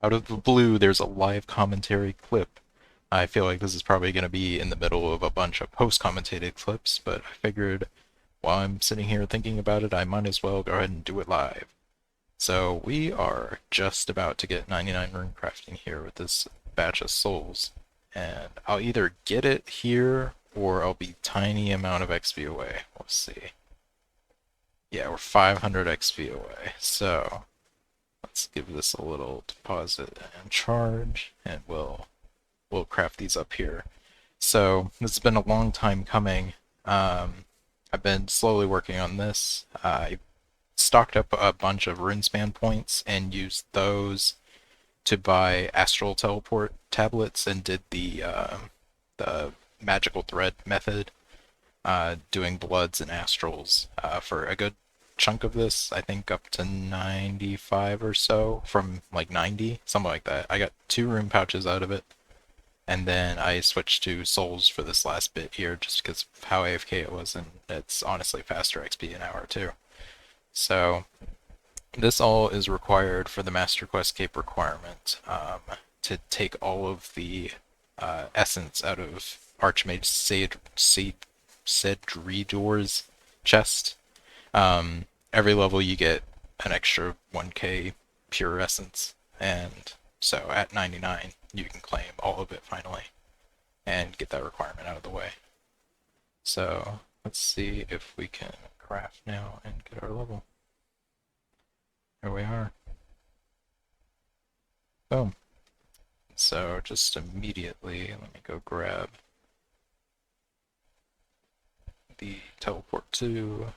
out of the blue, there's a live commentary clip. I feel like this is probably going to be in the middle of a bunch of post-commentated clips, but I figured while I'm sitting here thinking about it, I might as well go ahead and do it live. So we are just about to get 99 rune crafting here with this batch of souls. And I'll either get it here or I'll be tiny amount of XP away. We'll see. Yeah, we're 500 XP away. So let's give this a little deposit and charge, and we'll craft these up here. So this has been a long time coming. I've been slowly working on this. I stocked up a bunch of runespan points and used those to buy astral teleport tablets and did the magical thread method, doing bloods and astrals for a good chunk of this. I think up to 95 or so from like 90, something like that. I got 2 rune pouches out of it. And then I switched to souls for this last bit here just because of how AFK it was, and it's honestly faster XP an hour too. So this all is required for the Master Quest Cape requirement, to take all of the essence out of Archmage Cedridor's chest. Every level you get an extra 1k pure essence, and so at 99 you can claim all of it finally and get that requirement out of the way. So let's see if we can craft now and get our level. Here we are. Boom. So just immediately, let me go grab the teleport to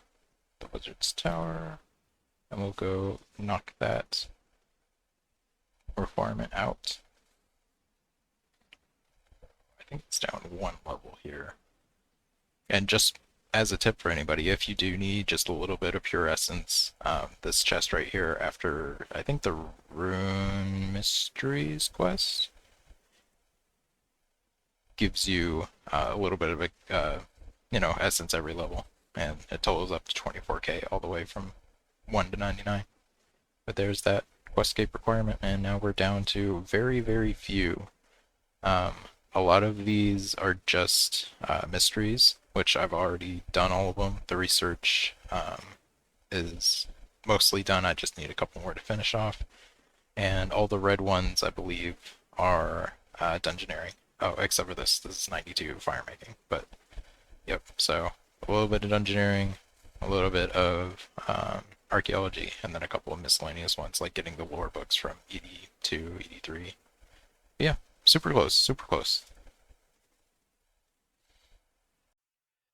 the Wizard's Tower, and we'll go knock that requirement out. I think it's down 1 level here. And just as a tip for anybody, if you do need just a little bit of pure essence, this chest right here after, I think, the Rune Mysteries quest gives you a little bit of essence every level, and it totals up to 24k all the way from 1 to 99. But there's that Questcape requirement, and now we're down to very, very few. A lot of these are just mysteries, which I've already done all of them. The research is mostly done. I just need a couple more to finish off. And all the red ones, I believe, are dungeoneering. Oh, except for this. This is 92 fire making. But, yep, so a little bit of dungeoneering, a little bit of archaeology, and then a couple of miscellaneous ones, like getting the lore books from 82, 83. But yeah, super close, super close.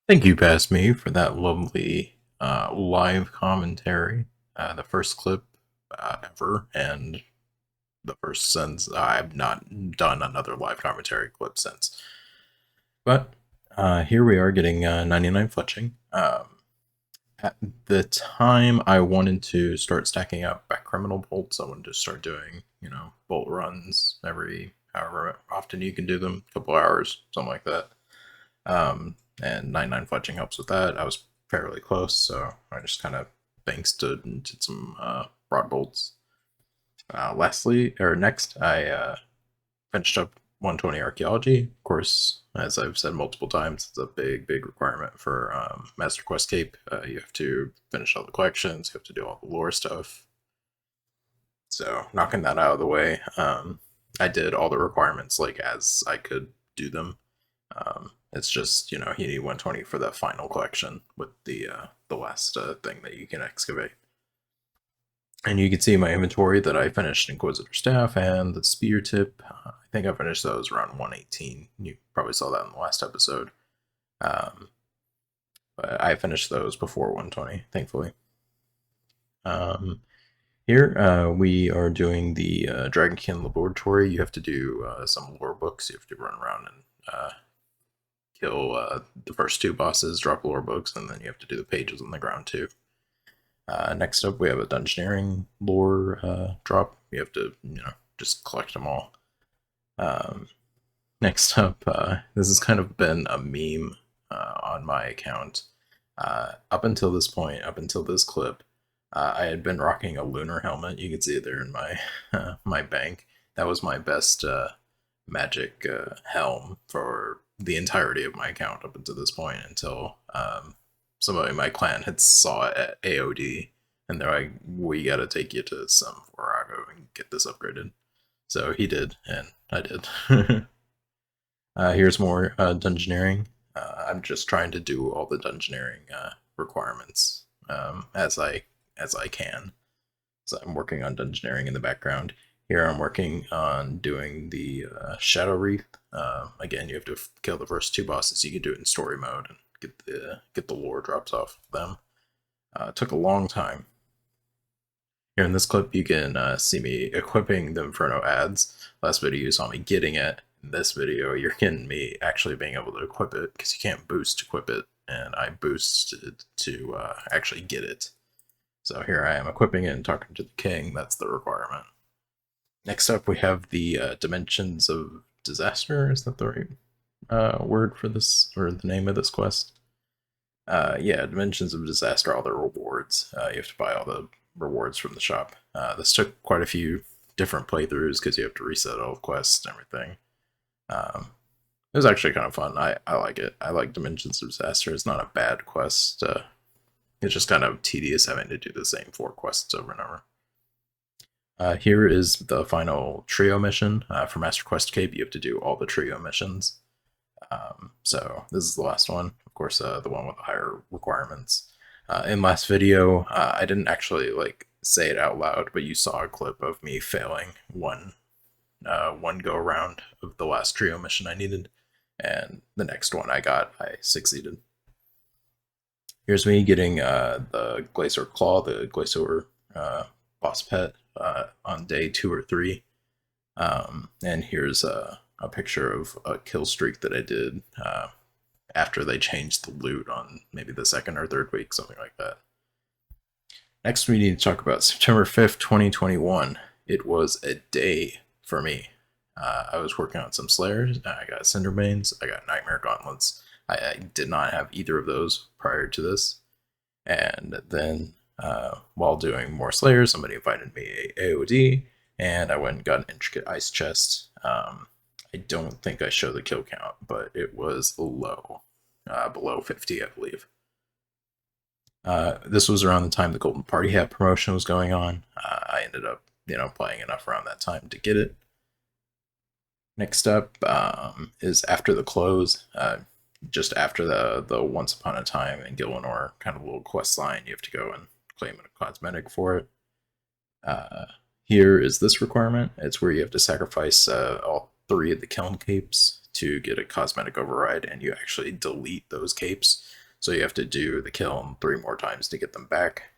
Thank you, Past Me, for that lovely live commentary. The first clip ever, and the first since I've not done another live commentary clip since. But here we are getting 99 fletching. At the time, I wanted to start stacking up back criminal bolts. I wanted to start doing, bolt runs every however often you can do them, a couple hours, something like that. And 99 fletching helps with that. I was fairly close, so I just kind of bankstood and did some broad bolts. Next, I finished up 120 archaeology. Of course, as I've said multiple times, it's a big, big requirement for Master Quest Cape. You have to finish all the collections, you have to do all the lore stuff. So, knocking that out of the way, I did all the requirements like as I could do them. It's just, you need 120 for that final collection with the last thing that you can excavate. And you can see my inventory that I finished Inquisitor Staff and the Spear Tip. I think I finished those around 118. You probably saw that in the last episode. But I finished those before 120, thankfully. Here we are doing the Dragonkin Laboratory. You have to do some lore books. You have to run around and kill the first 2 bosses, drop lore books, and then you have to do the pages on the ground too. Next up, we have a dungeoneering lore drop. You have to, just collect them all. Next up, this has kind of been a meme on my account. Up until this point, up until this clip, I had been rocking a lunar helmet. You can see it there in my my bank. That was my best magic helm for the entirety of my account up until this point, until somebody in my clan had saw it at AOD, and they're like, "We gotta take you to some Virago and get this upgraded." So he did, and I did. Here's more dungeoneering. I'm just trying to do all the dungeoneering requirements as I can. So I'm working on dungeoneering in the background. Here I'm working on doing the Shadow Wreath. Again, you have to kill the first two bosses. You can do it in story mode and get the lore drops off of them. It took a long time. Here in this clip, you can see me equipping the Inferno ads. Last video you saw me getting it. In this video, you're getting me actually being able to equip it, because you can't boost to equip it, and I boosted to actually get it. So here I am equipping it and talking to the king. That's the requirement. Next up, we have the Dimensions of Disaster. Is that the right word for this, or the name of this quest? Yeah, Dimensions of Disaster, all the rewards. You have to buy all the rewards from the shop. This took quite a few different playthroughs because you have to reset all the quests and everything. It was actually kind of fun. I like it. I like Dimensions of Disaster. It's not a bad quest. It's just kind of tedious having to do the same 4 quests over and over. Here is the final trio mission. For Master Quest Cape, you have to do all the trio missions. So this is the last one, of course, the one with the higher requirements. In last video, I didn't actually like say it out loud, but you saw a clip of me failing one go around of the last trio mission I needed, and the next one I succeeded. Here's me getting the Glacier Claw, the Glacier boss pet, on day 2 or 3. And here's a picture of a kill streak that I did after they changed the loot on maybe the 2nd or 3rd week, something like that. Next, we need to talk about September 5th, 2021. It was a day for me. I was working on some Slayers. I got Cinderbanes. I got Nightmare Gauntlets. I did not have either of those prior to this. And then while doing more Slayers, somebody invited me a AOD, and I went and got an intricate ice chest. I don't think I show the kill count, but it was low, below 50, I believe. This was around the time the Golden Party Hat promotion was going on. I ended up, playing enough around that time to get it. Next up is after the close, just after the Once Upon a Time in Gillinor kind of little quest line. You have to go and claim a cosmetic for it. Here is this requirement. It's where you have to sacrifice all 3 of the kiln capes to get a cosmetic override, and you actually delete those capes. So you have to do the kiln 3 more times to get them back.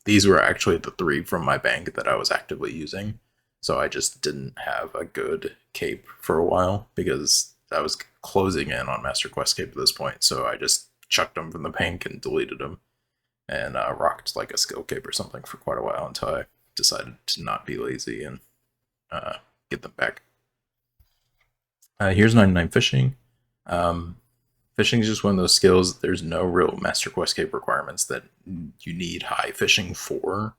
These were actually the 3 from my bank that I was actively using. So I just didn't have a good cape for a while because I was closing in on Master Quest Cape at this point. So I just chucked them from the bank and deleted them, and rocked like a skill cape or something for quite a while until I decided to not be lazy and get them back. Here's 99 fishing. Fishing is just one of those skills. There's no real Master Quest Cape requirements that you need high fishing for.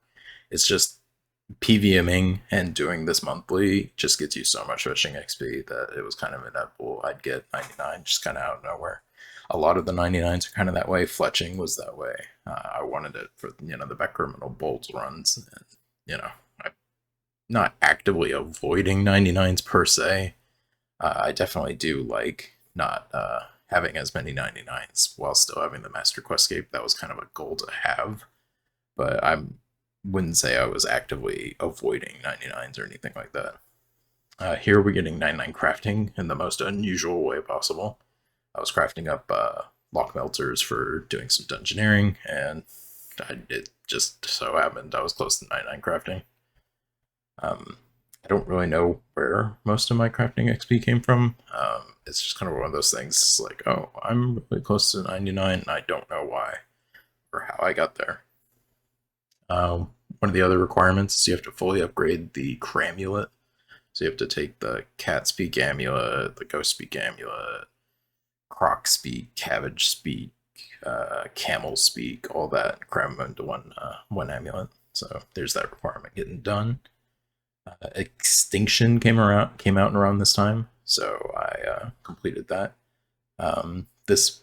It's just PVMing and doing this monthly just gets you so much fishing XP that it was kind of inevitable I'd get 99 just kind of out of nowhere. A lot of the 99s are kind of that way. Fletching was that way. I wanted it for the back criminal bolts runs, and I'm not actively avoiding 99s per se. I definitely do like not having as many 99s while still having the Master Quest Cape. That was kind of a goal to have, but I wouldn't say I was actively avoiding 99s or anything like that. Here we're getting 99 crafting in the most unusual way possible. I was crafting up lock melters for doing some dungeoneering, and it just so happened I was close to 99 crafting. I don't really know where most of my crafting XP came from. It's just kind of one of those things like, oh, I'm really close to 99, and I don't know why or how I got there. One of the other requirements is you have to fully upgrade the Cramulet. So you have to take the Cat Speak Amulet, the Ghost Speak Amulet, Croc Speak, Cabbage Speak, Camel Speak, all that cram into one amulet. So there's that requirement getting done. Extinction came out around this time, so I completed that. This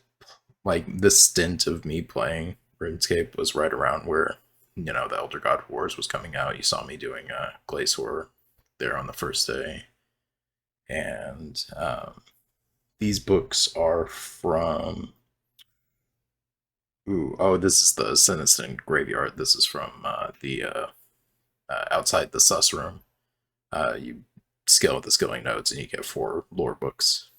this stint of me playing RuneScape was right around where the Elder God Wars was coming out. You saw me doing Glacier there on the first day, and these books are from. Ooh, oh, this is the Siniston Graveyard. This is from the outside the sus room. You skill the skilling nodes, and you get 4 lore books.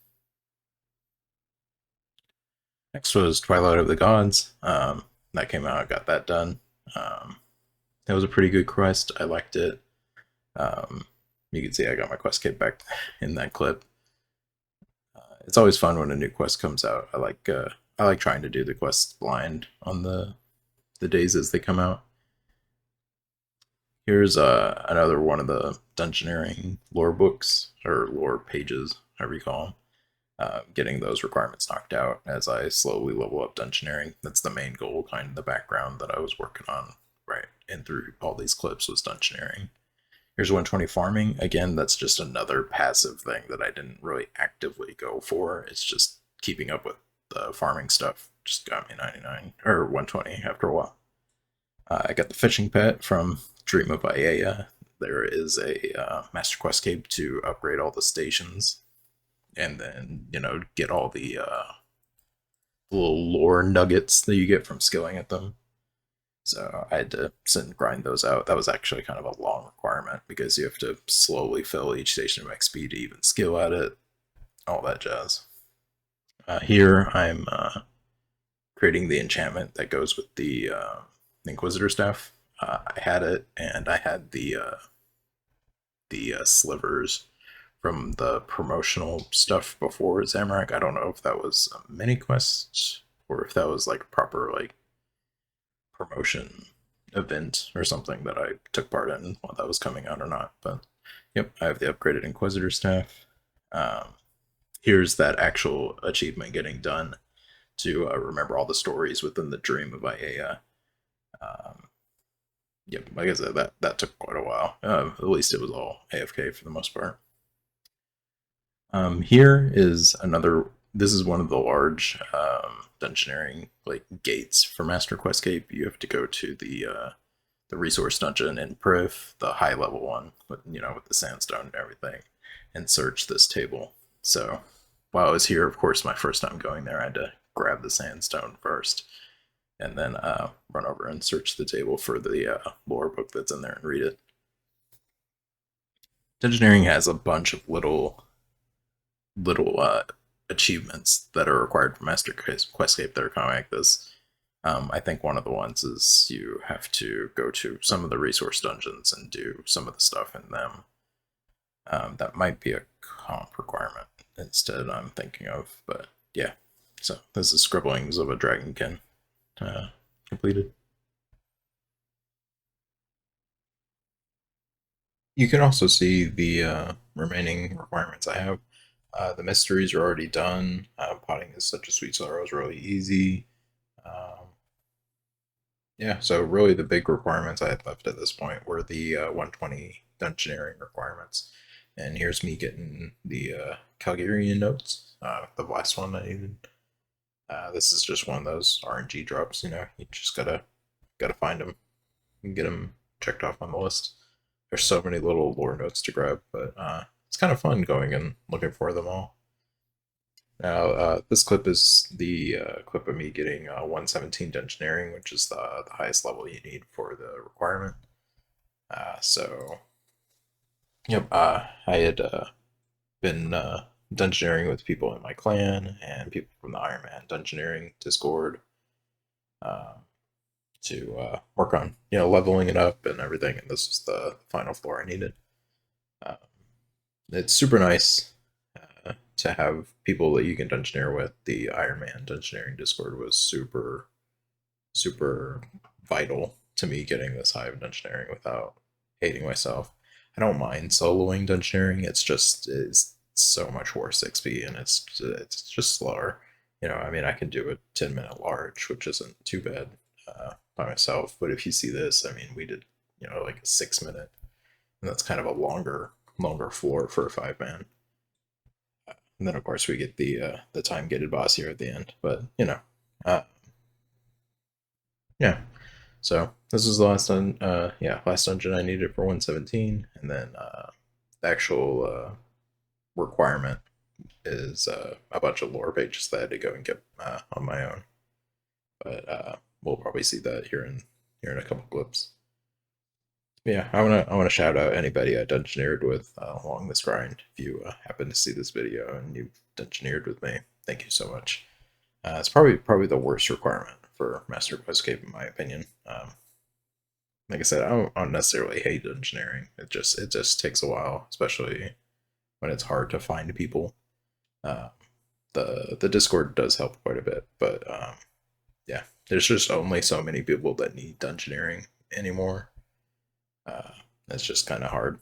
Next was Twilight of the Gods. That came out. I got that done. That was a pretty good quest. I liked it. You can see I got my quest kit back in that clip. It's always fun when a new quest comes out. I like trying to do the quests blind on the days as they come out. Here's another one of the dungeoneering lore books or lore pages, however you call them. Getting those requirements knocked out as I slowly level up dungeoneering. That's the main goal, kind of in the background that I was working on, right? And through all these clips was dungeoneering. Here's 120 farming. Again, that's just another passive thing that I didn't really actively go for. It's just keeping up with the farming stuff. Just got me 99 or 120 after a while. I got the fishing pet from Dream of Iea. There is a Master Quest cape to upgrade all the stations and then get all the little lore nuggets that you get from skilling at them. So I had to sit and grind those out. That was actually kind of a long requirement because you have to slowly fill each station of XP to even skill at it, all that jazz. Here I'm creating the enchantment that goes with the Inquisitor staff. I had it, and I had the slivers from the promotional stuff before Zamorak. I don't know if that was a mini quest or if that was like a proper like promotion event or something that I took part in while that was coming out or not. But yep, I have the upgraded Inquisitor staff. Here's that actual achievement getting done to remember all the stories within the Dream of Iea. Yep, like I said, that took quite a while. At least it was all AFK for the most part. Here is another. This is one of the large dungeoneering like gates for Master Quest Cape. You have to go to the resource dungeon in Priv, the high level one, with with the sandstone and everything, and search this table. So while I was here, of course, my first time going there, I had to grab the sandstone first, and then run over and search the table for the lore book that's in there and read it. Dungeoneering has a bunch of little achievements that are required for Master Questscape that are kind of like this. I think one of the ones is you have to go to some of the resource dungeons and do some of the stuff in them. That might be a comp requirement instead I'm thinking of, but yeah. So this is Scribblings of a Dragonkin completed. You can also see the remaining requirements I have. The mysteries are already done. Potting is such a sweet sorrow is really easy. Yeah, so really the big requirements I had left at this point were the 120 dungeoneering requirements. And here's me getting the Calgarian notes, the last one I needed. This is just one of those RNG drops, you just gotta find them and get them checked off on the list. There's so many little lore notes to grab, but it's kind of fun going and looking for them all. Now, this clip is the clip of me getting 117 dungeoneering, which is the highest level you need for the requirement. So, yep, I had been dungeoneering with people in my clan and people from the Ironman dungeoneering Discord to work on, leveling it up and everything. And this was the final floor I needed. It's super nice to have people that you can dungeoneer with. The Ironman dungeoneering Discord was super, super vital to me getting this high of dungeoneering without hating myself. I don't mind soloing dungeoneering. It's so much worse XP and it's just slower. I mean, I can do a 10-minute large, which isn't too bad by myself. But if you see this, I mean, we did like a 6-minute. and that's kind of a longer floor for a 5 man. And then of course we get the time gated boss here at the end. But uh, yeah. So this is the last last dungeon I needed for 117, and then the actual requirement is a bunch of lore pages that I had to go and get on my own. But we'll probably see that here in a couple clips. Yeah, I wanna shout out anybody I dungeoneered with along this grind. If you happen to see this video and you've dungeoneered with me, thank you so much. It's probably the worst requirement for Master Quest Cape in my opinion. Like I said, I don't necessarily hate engineering. It just takes a while, especially when it's hard to find people. Uh, the Discord does help quite a bit, but yeah, there's just only so many people that need dungeoneering anymore. Uh, that's just kind of hard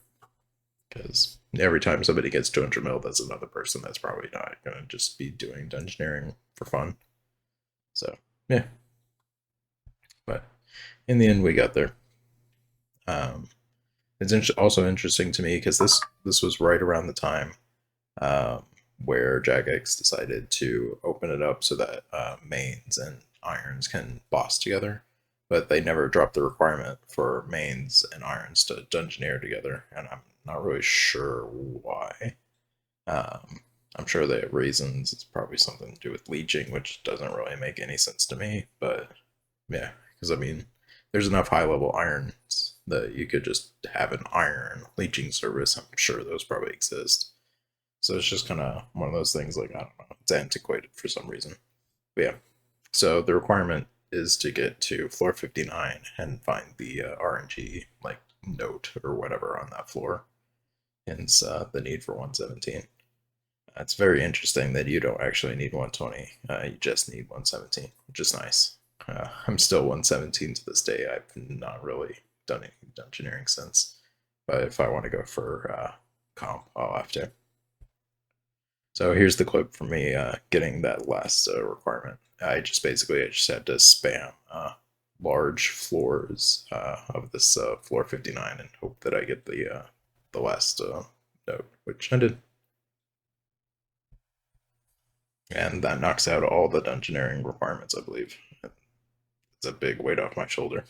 because every time somebody gets 200 mil, that's another person that's probably not gonna just be doing dungeoneering for fun. So yeah, but in the end, we got there. Um, it's also interesting to me because this was right around the time um, where Jagex decided to open it up so that mains and irons can boss together, but they never dropped the requirement for mains and irons to dungeoneer together, and I'm not really sure why. Um, I'm sure they have reasons. It's probably something to do with leeching, which doesn't really make any sense to me, but yeah, because I mean, there's enough high level irons that you could just have an iron leeching service. I'm sure those probably exist. So it's just kind of one of those things like, I don't know, it's antiquated for some reason. But yeah, so the requirement is to get to floor 59 and find the RNG like note or whatever on that floor. Hence the need for 117. It's very interesting that you don't actually need 120. You just need 117, which is nice. I'm still 117 to this day. I've not really done any dungeoneering since. But if I want to go for comp, I'll have to. So here's the clip for me getting that last requirement. I just had to spam large floors of this floor 59 and hope that I get the last note, which I did. And that knocks out all the dungeoneering requirements, I believe. It's a big weight off my shoulder.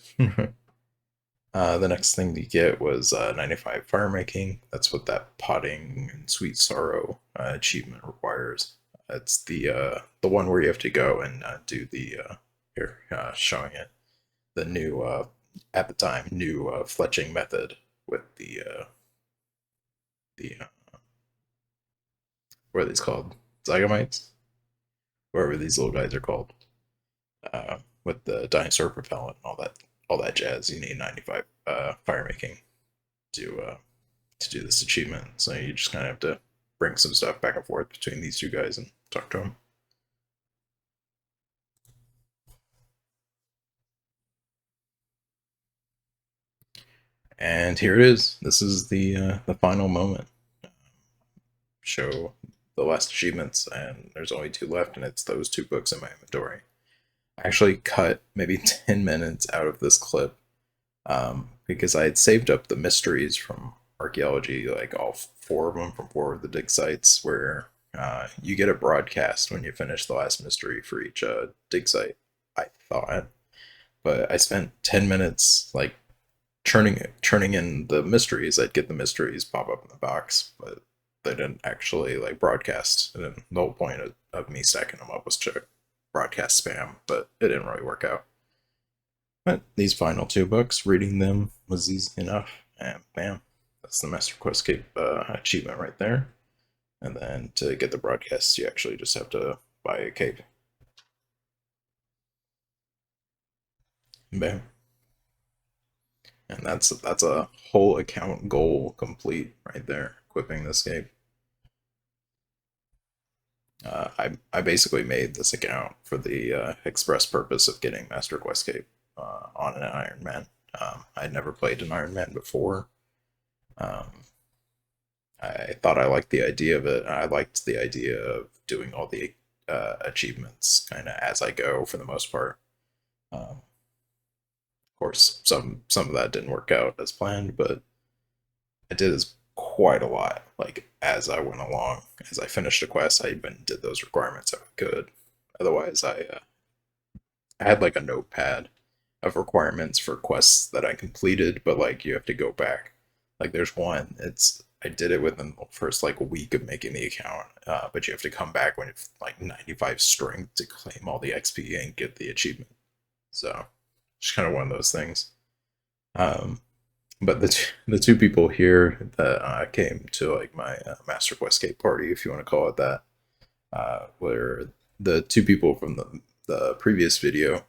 The next thing to get was 95 fire making. That's what that potting and sweet sorrow achievement requires. It's the one where you have to go and do the here showing it the new at the time new fletching method with the what are these called, zygomites, whatever these little guys are called, with the dinosaur propellant and all that jazz. You need 95 fire making to do this achievement. So you just kind of have to bring some stuff back and forth between these two guys and talk to them. And here it is. This is the final moment. Show the last achievements, and there's only two left, and it's those two books in my inventory. I actually cut maybe 10 minutes out of this clip because I had saved up the mysteries from archaeology, like all four of them from four of the dig sites, where you get a broadcast when you finish the last mystery for each dig site, I thought. But I spent 10 minutes like churning in the mysteries. I'd get the mysteries pop up in the box, but they didn't actually like broadcast. And the whole point of me stacking them up was to broadcast spam, but it didn't really work out. But these final two books, reading them was easy enough, and bam, that's the Master Quest Cape achievement right there. And then to get the broadcasts, you actually just have to buy a cape. Bam. And that's a whole account goal complete right there, equipping this cape. I basically made this account for the express purpose of getting Master Quest Cape on an Ironman. I'd never played an Ironman before. Um, I thought I liked the idea of it. I liked the idea of doing all the achievements kind of as I go for the most part. Of course, some of that didn't work out as planned, but I did this quite a lot. Like as I went along, as I finished a quest, I even did those requirements if I could. Otherwise, I had like a notepad of requirements for quests that I completed, but like you have to go back. Like there's one, it's I did it within the first like week of making the account, but you have to come back when it's like 95 strength to claim all the XP and get the achievement. So it's kind of one of those things. Um, but the two people here that came to like my Master Quest Cape party, if you want to call it that, were the two people from the previous video.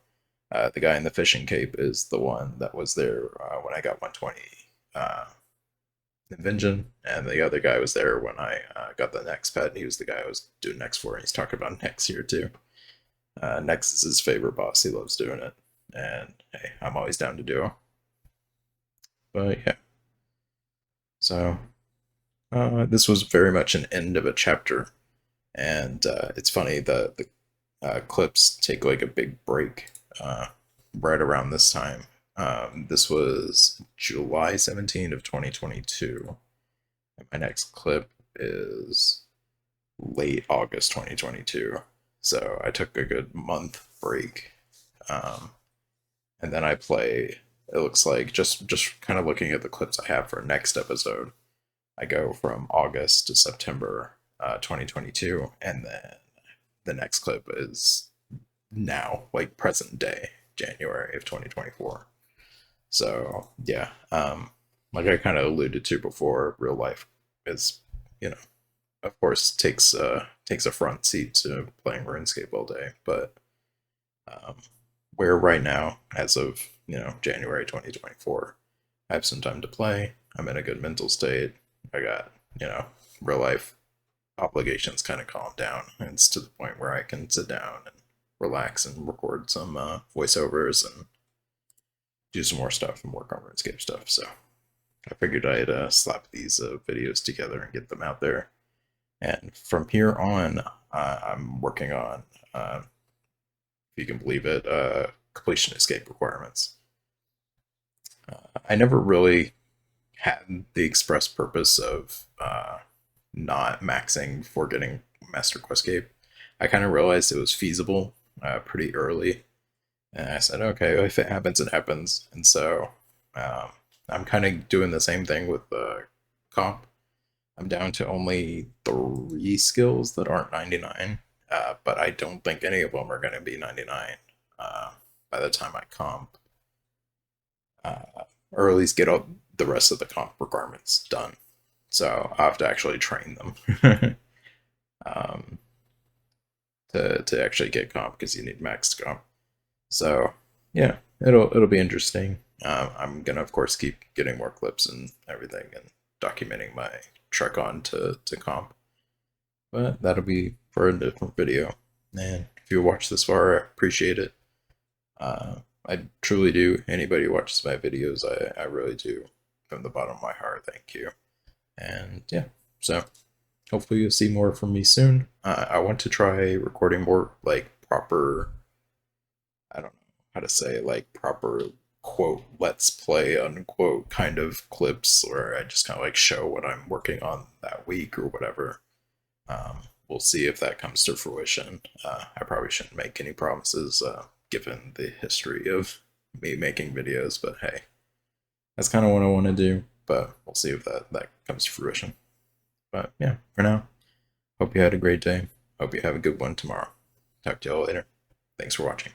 The guy in the fishing cape is the one that was there when I got 120 in Vengeance, and the other guy was there when I got the next pet. And he was the guy I was doing next for, and he's talking about next here too. Next is his favorite boss. He loves doing it, and hey, I'm always down to do it. But yeah, so this was very much an end of a chapter, and it's funny the clips take like a big break right around this time. This was July 17th of 2022. And my next clip is late August 2022. So I took a good month break. Um, and then I play, it looks like just kind of looking at the clips I have for next episode, I go from August to September 2022, and then the next clip is now, like present day, January of 2024. So yeah, like I kind of alluded to before, real life is, you know, of course takes a front seat to playing RuneScape all day, but um, where right now, as of January 2024, I have some time to play. I'm in a good mental state. I got real life obligations kind of calmed down. And it's to the point where I can sit down and relax and record some voiceovers and do some more stuff and work on RuneScape stuff. So I figured I'd slap these videos together and get them out there. And from here on, I'm working on, if you can believe it, completion escape requirements. I never really had the express purpose of not maxing for getting Master Quest Cape. I kind of realized it was feasible pretty early, and I said, okay, if it happens, it happens. And so I'm kind of doing the same thing with the comp. I'm down to only 3 skills that aren't 99, but I don't think any of them are going to be 99 by the time I comp, or at least get all the rest of the comp requirements done. So I'll have to actually train them um, to actually get comp because you need max comp. So yeah, it'll be interesting. I'm gonna of course keep getting more clips and everything and documenting my trek on to comp. But that'll be for a different video. And if you watch this far, I appreciate it. I truly do. Anybody who watches my videos, I really do. From the bottom of my heart, thank you. And yeah, so hopefully you'll see more from me soon. I want to try recording more like proper, I don't know how to say it, like proper quote let's play unquote kind of clips where I just kind of like show what I'm working on that week or whatever. We'll see if that comes to fruition. I probably shouldn't make any promises given the history of me making videos, but hey, that's kind of what I want to do. But we'll see if that comes to fruition. But yeah, for now, hope you had a great day. Hope you have a good one tomorrow. Talk to y'all later. Thanks for watching.